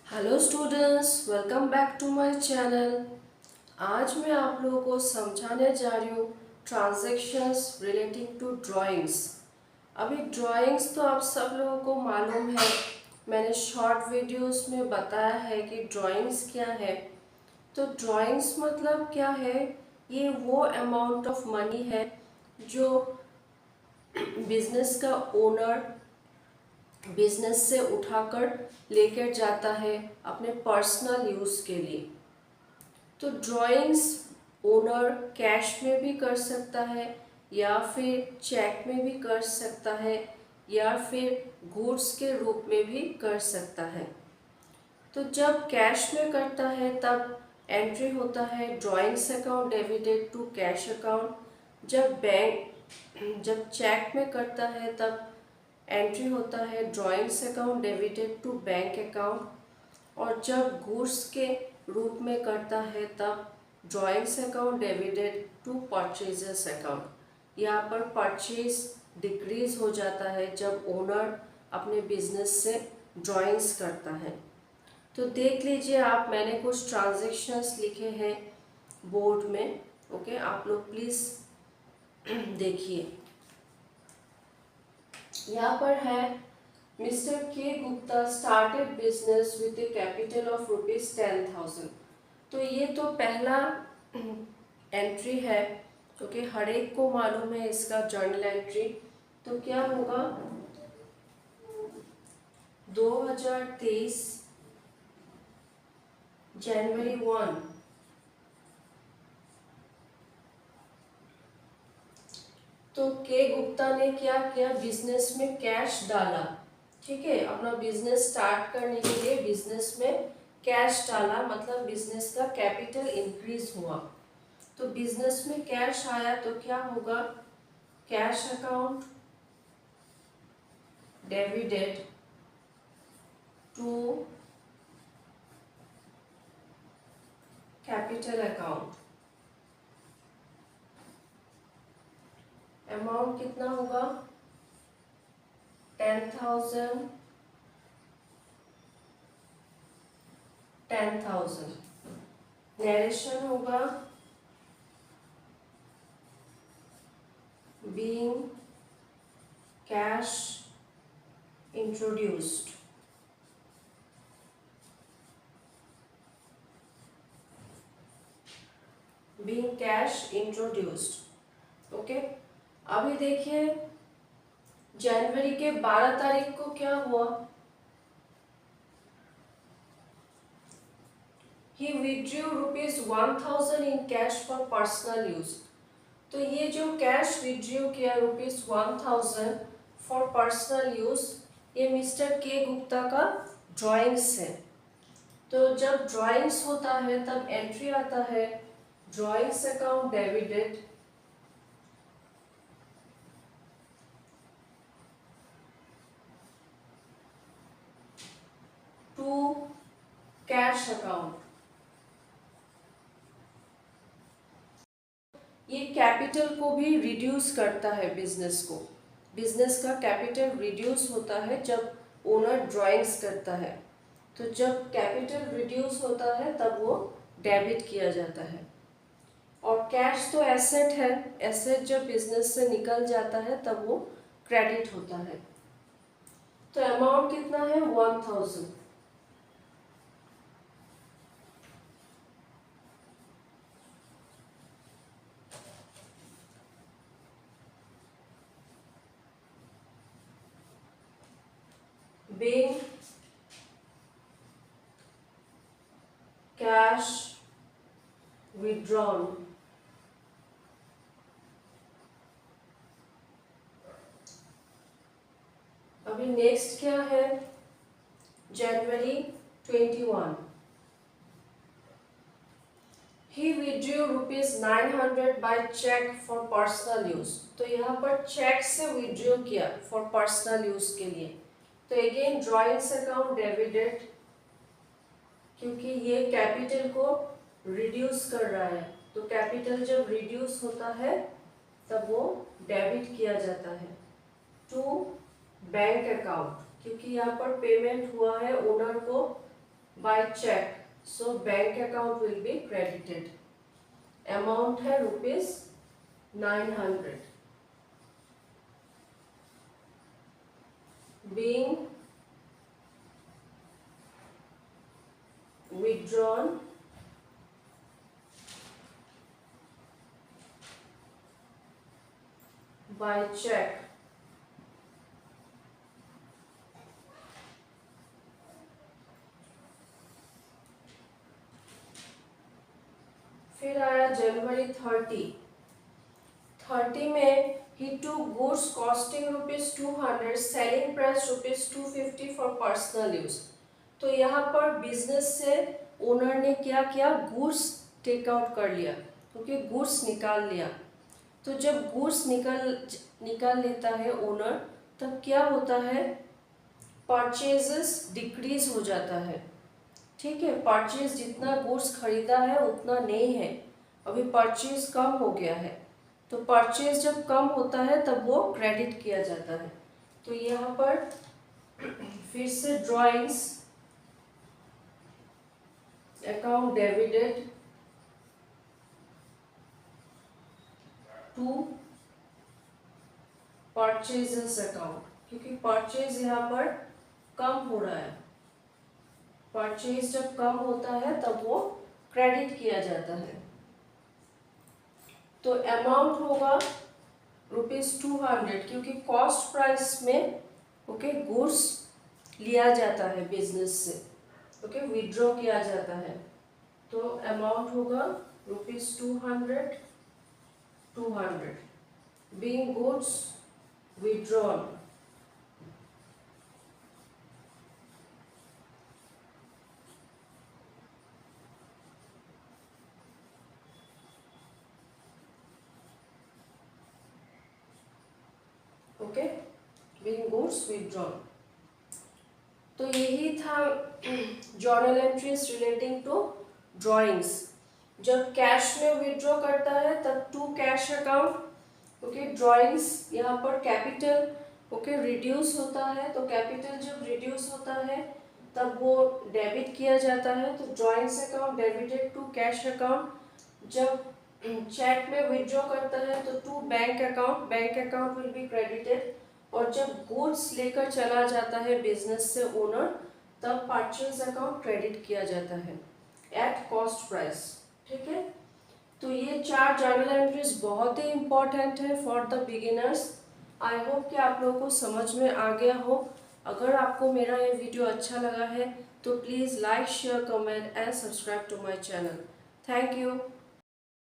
Hello students, welcome back to my channel. आज मैं आप लोगों को समझाने जा रही हूँ ट्रांजैक्शंस रिलेटिंग टू ड्राइंग्स। अभी ड्राइंग्स तो आप सब लोगों को मालूम है, मैंने शॉर्ट वीडियोस में बताया है कि ड्राइंग्स क्या है। तो ड्राइंग्स मतलब क्या है, ये वो अमाउंट ऑफ मनी है जो बिजनेस का ओनर बिजनेस से उठाकर लेकर जाता है अपने पर्सनल यूज़ के लिए। तो ड्राइंग्स ओनर कैश में भी कर सकता है या फिर चेक में भी कर सकता है या फिर गुड्स के रूप में भी कर सकता है। तो जब कैश में करता है तब एंट्री होता है drawings account debited to cash account. जब चेक में करता है तब एंट्री होता है drawings account debited to bank account. और जब गुड्स के रूप में करता है तब drawings account debited to purchases account. यहाँ पर परचेज डिक्रीज हो जाता है जब ओनर अपने बिजनेस से ड्राइंग्स करता है। तो देख लीजिए आप, मैंने कुछ ट्रांजैक्शंस लिखे हैं बोर्ड में। ओके, आप लोग प्लीज़ देखिए। यहाँ पर है मिस्टर के Gupta started business with A capital of ₹10,000। तो ये तो पहला एंट्री है, क्योंकि हर एक को मालूम है इसका जर्नल एंट्री। तो क्या होगा, 2023 जनवरी 1, तो के गुप्ता ने क्या किया, बिजनेस में कैश डाला। ठीक है, अपना बिजनेस स्टार्ट करने के लिए बिजनेस में कैश डाला, मतलब बिजनेस का कैपिटल इंक्रीज हुआ। तो बिजनेस में कैश आया तो क्या होगा, cash account debited to capital account. Amount कितना होगा, 10,000 10,000। नरेशन होगा being cash introduced। being cash introduced। Okay, अभी देखिए जनवरी के 12 तारीख को क्या हुआ, he withdrew ₹1,000 in cash for personal use। तो ये जो कैश विड्रॉ किया ₹1,000 फॉर पर्सनल यूज, ये मिस्टर के गुप्ता का ड्राइंग्स है। तो जब ड्राइंग्स होता है तब एंट्री आता है drawings account debited to cash account. ये कैपिटल को भी रिड्यूस करता है, बिजनेस का कैपिटल रिड्यूस होता है जब ओनर ड्राइंग्स करता है। तो जब कैपिटल रिड्यूस होता है तब वो डेबिट किया जाता है। और कैश तो एसेट है, एसेट जब बिजनेस से निकल जाता है तब वो क्रेडिट होता है। तो अमाउंट कितना है, 1,000। being cash withdrawn। अभी नेक्स्ट क्या है, जनवरी 21, he withdrew ₹900 by check for personal use। तो यहाँ पर चेक से विड्रॉ किया फॉर पर्सनल यूज के लिए। तो अगेन ड्राइंग्स अकाउंट डेबिटेड, क्योंकि ये कैपिटल को रिड्यूस कर रहा है। तो कैपिटल जब रिड्यूस होता है तब वो डेबिट किया जाता है टू बैंक अकाउंट, क्योंकि यहाँ पर पेमेंट हुआ है ओनर को by cheque, so bank account will be credited. Amount है ₹900 being withdrawn by check। फिर आया जनवरी 30 में he took goods costing ₹200, selling price ₹250 for personal use। तो यहाँ पर बिजनेस से ओनर ने क्या किया, गुड्स टेक आउट कर लिया, क्योंकि गुड्स निकाल लिया। तो जब गुड्स निकाल लेता है ओनर, तब क्या होता है, परचेजेस डिक्रीज हो जाता है। ठीक है, परचेज जितना गुड्स खरीदा है उतना नहीं है, अभी परचेज कम हो गया है। तो परचेज जब कम होता है तब वो क्रेडिट किया जाता है। तो यहाँ पर फिर से drawings account debited to purchases account, क्योंकि परचेज यहाँ पर कम हो रहा है। परचेज जब कम होता है तब वो क्रेडिट किया जाता है। तो अमाउंट होगा ₹200, क्योंकि कॉस्ट प्राइस में गुड्स लिया जाता है बिजनेस से, विड्रॉ किया जाता है। तो अमाउंट होगा ₹200 being goods withdrawn being goods withdrawn। तो यही था journal entries relating to drawings. जब कैश में विड्रॉ करता है तब टू कैश अकाउंट, ड्राइंग्स यहाँ पर कैपिटल रिड्यूस होता है। तो कैपिटल जब रिड्यूस होता है तब वो डेबिट किया जाता है। तो drawings account debited to cash account. जब चेक में विड्रॉ करता है तो to bank account will be credited. और जब गुड्स लेकर चला जाता है बिजनेस से ओनर, तब परचेज अकाउंट क्रेडिट किया जाता है एट कॉस्ट प्राइस। ठीक है, तो ये 4 जर्नल एंट्रीज बहुत ही इंपॉर्टेंट है for the beginners. I hope कि आप लोगों को समझ में आ गया हो। अगर आपको मेरा ये वीडियो अच्छा लगा है तो please like, share, comment and subscribe to my channel. Thank you.